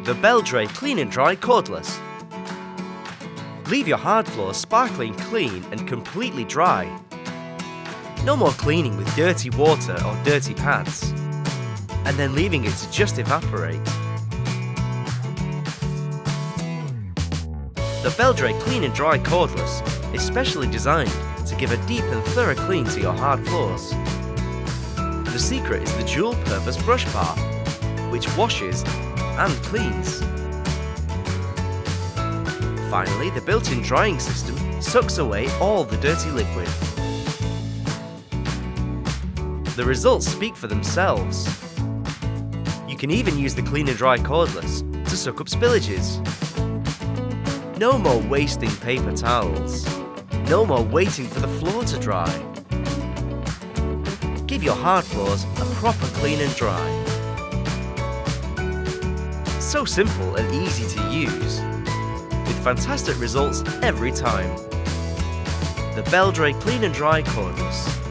The Beldray Clean and Dry Cordless. Leave your hard floors sparkling clean and completely dry. No more cleaning with dirty water or dirty pads, and then leaving it to just evaporate. The Beldray Clean and Dry Cordless is specially designed to give a deep and thorough clean to your hard floors. The secret is the dual-purpose brush bar, which washes and cleans. Finally, the built-in drying system sucks away all the dirty liquid. The results speak for themselves. You can even use the Clean and Dry Cordless to suck up spillages. No more wasting paper towels. No more waiting for the floor to dry. Give your hard floors a proper clean and dry. So simple and easy to use, with fantastic results every time. The Beldray Clean and Dry Cordless.